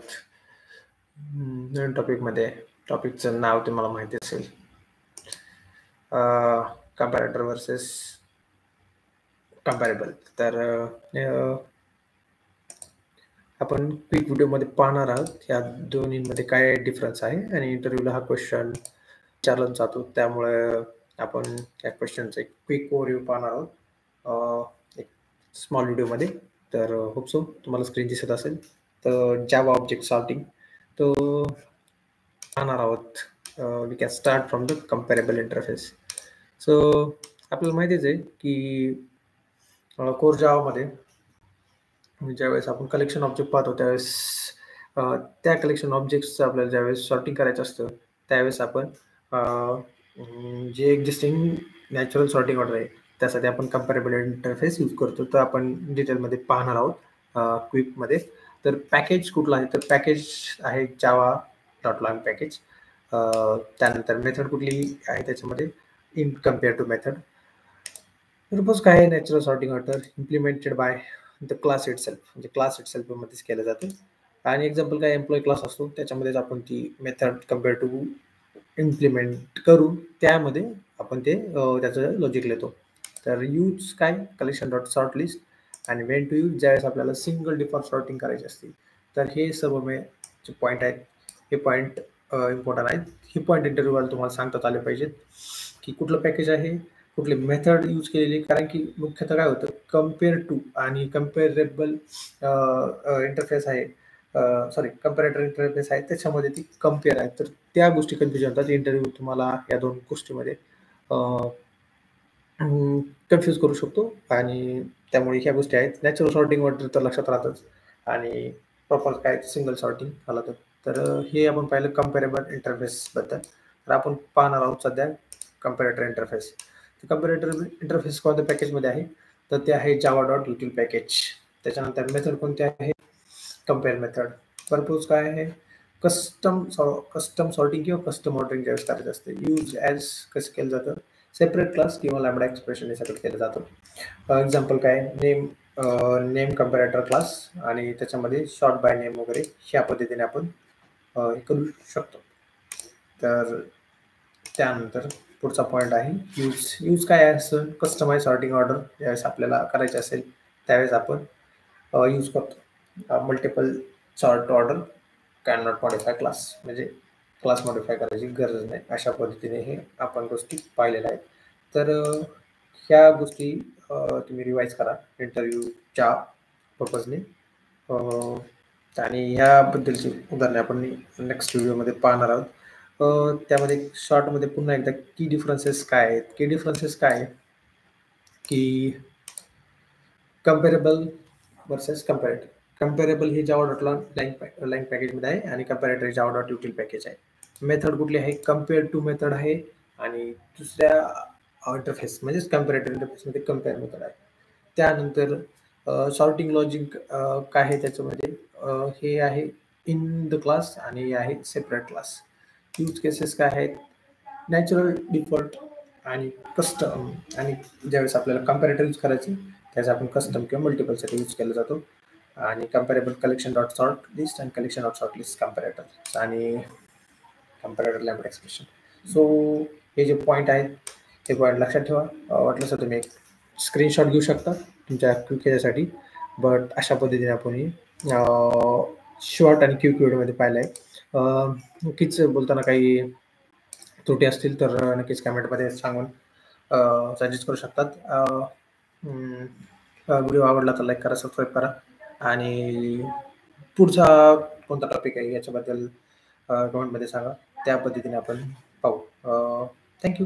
आहोत नवीन टॉपिकमध्ये. टॉपिकचं नाव तुम्हाला माहिती असेल, कंपॅरेटर वर्सेस कंपॅरेबल. तर आपण क्विक व्हिडिओमध्ये पाहणार आहोत या दोन्हीमध्ये काय डिफरन्स आहे, आणि इंटरव्ह्यूला हा क्वेश्चन विचारला जातो, त्यामुळे आपण या क्वेश्चनचा एक क्विक ओव्हरव्ह्यू पाहणार आहोत एक स्मॉल व्हिडिओमध्ये. तर होप सो तुम्हाला स्क्रीन दिसत असेल. तर जावा ऑब्जेक्ट सॉर्टिंग तो पाहणार आहोत. We can start from the comparable interface. So आपल्याला माहितीच आहे की कोर जावामध्ये ज्यावेळेस आपण कलेक्शन ऑब्जेक्ट पाहतो त्यावेळेस त्या कलेक्शन ऑब्जेक्ट्सचं आपल्याला ज्यावेळेस सॉर्टिंग करायचं असतं त्यावेळेस आपण जे एक्झिस्टिंग नॅचरल सॉर्टिंग ऑर्डर आहे त्यासाठी आपण कंपॅरेबल इंटरफेस यूज करतो. तर आपण डिटेलमध्ये पाहणार आहोत क्विकमध्ये. तर पॅकेज कुठला आहे, तर पॅकेज आहे जावा डॉट लॉंग पॅकेज. त्यानंतर मेथड कुठली आहे त्याच्यामध्ये in compare to method. Purpose काय आहे, natural sorting order implemented by the class itself, म्हणजे क्लास इटसेल्फ मध्येच केलं जातं. आणि एक्झाम्पल काय, एम्प्लॉई क्लास असतो त्याच्यामध्येच आपण ती मेथड कम्पेअर टू इम्प्लिमेंट करून त्यामध्ये आपण ते त्याचं लॉजिक लिहितो. तर यूज काय, कलेक्शन डॉट सॉर्ट लिस्ट आणि वेन टू यूज ज्यावेळेस आपल्याला सिंगल डिफॉल्ट सॉर्टिंग करायची असते. तर हे सर्व जे पॉईंट आहेत हे पॉईंट इम्पॉर्टंट आहेत. हे पॉईंट इंटरव्ह्यूला तुम्हाला सांगतात आले पाहिजेत की कुठलं पॅकेज आहे, कुठले मेथड यूज केलेली. कारण की मुख्यतः काय होतं, कम्पेअर टू आणि कम्पेरेबल इंटरफेस आहे, सॉरी कंपॅरेटर इंटरफेस आहे, त्याच्यामध्ये ती कम्पेअर आहे. तर त्या गोष्टी कन्फ्युजन होतात. इंटरव्ह्यू तुम्हाला या दोन गोष्टीमध्ये कन्फ्यूज करू शकतो, आणि त्यामुळे ह्या गोष्टी आहेत. नॅचरल सॉर्टिंग ऑर्डर तर लक्षात राहतच, आणि प्रॉपर काय सिंगल सॉर्टिंग आलं तर हे आपण पाहिलं कंपॅरेबल इंटरफेसबद्दल. तर आपण पाहणार आहोत सध्या कंपॅरेटर इंटरफेस. कंपॅरेटर इंटरफेस कोणत्या पॅकेजमध्ये आहे, तर ते आहे जावा डॉट युटिल पॅकेज. त्याच्यानंतर मेथड कोणते आहे, कंपेअर मेथड. पर्पज काय आहे, कस्टम सॉर्टिंग किंवा कस्टम ऑर्डरिंग ज्यावेळेस करायचं असते. यूज ॲज कसं केलं जातं, सेपरेट क्लास किंवा लॅम्बडा एक्सप्रेशन यासाठी केलं जातं. एक्झाम्पल काय, नेम कंपॅरेटर क्लास आणि त्याच्यामध्ये शॉर्ट बाय नेम वगैरे ह्या पद्धतीने आपण हे करू शकतो. तर त्यानंतर पुढचा पॉईंट आहे यूज काय आहे, असं कस्टमाइज सॉर्टिंग ऑर्डर ज्यावेळेस आपल्याला करायचे असेल त्यावेळेस आपण यूज करतो. Multiple sort order can not modify class, म्हणजे क्लास मॉडिफाय करायची गरज नाही. अशा पद्धतीने हे आपण गोष्टी पाहिलेल्या आहेत. तर ह्या गोष्टी तुम्ही रिवाईज करा इंटरव्ह्यूच्या पर्पजने, आणि ह्याबद्दलची उदाहरणे आपण नेक्स्ट व्हिडिओमध्ये पाहणार आहोत. त्यामध्ये शॉर्टमध्ये पुन्हा एकदा की डिफरन्सेस काय आहेत. की डिफरन्सेस काय आहे की कंपॅरेबल वर्सेस कंपॅरेटर. कंपॅरेबल हे जावा डॉट लाईन पॅकेजमध्ये आहे आणि कंपॅरेटर हे जावा डॉट युटिल पॅकेज आहे. मेथड कुठली आहे, कम्पेअर टू मेथड आहे, आणि दुसऱ्या इंटरफेस म्हणजेच कंपॅरेटर इंटरफेसमध्ये कम्पेअर मेथड आहे. त्यानंतर सॉर्टिंग लॉजिक काय आहे त्याच्यामध्ये, हे आहे इन द क्लास आणि हे आहे सेपरेट क्लास. यूज केसेस काय आहेत, नॅचरल डिफॉल्ट आणि कस्टम, आणि ज्यावेळेस आपल्याला कंपॅरेटर यूज करायचे त्याचा आपण कस्टम किंवा मल्टिपलसाठी यूज केला जातो. आणि कंपॅरेबल कलेक्शन डॉट सॉर्ट लिस्ट आणि collection dot sort list comparator आणि कंपॅरेटर लॅम्बडा एक्सप्रेशन. सो हे जे पॉईंट आहेत हे पॉईंट लक्षात ठेवा. वाटलं तर तुम्ही एक स्क्रीनशॉट घेऊ शकता तुमच्या क्विक ह्याच्यासाठी. बट अशा पद्धतीने आपण शॉर्ट आणि क्विक व्हिडिओमध्ये पाहिलं आहे. नक्कीच बोलताना काही त्रुटी असतील तर नक्कीच कमेंटमध्ये सांगून सजेस्ट करू शकतात. व्हिडिओ आवडला तर लाईक करा, सबस्क्राईब करा, आणि पुढचा कोणता टॉपिक आहे याच्याबद्दल कमेंटमध्ये सांगा. त्या पद्धतीने आपण पाहू. थँक्यू.